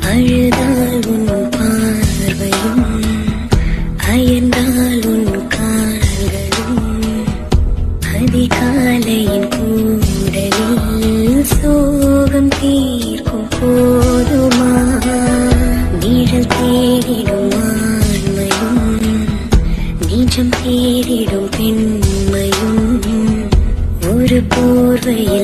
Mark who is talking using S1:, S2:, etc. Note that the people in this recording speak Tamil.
S1: அழுதால் உன் பார்வையும் அயர்ந்தால் உன் கால்களும் அதிகாலையின் கூடலில் சோகம் தீர்க்கும் போதுமா நிழல் தேடிடும் ஆண்மையும் நிஜம் தேடிடும் பெண்மையும் ஒரு போர்வையில்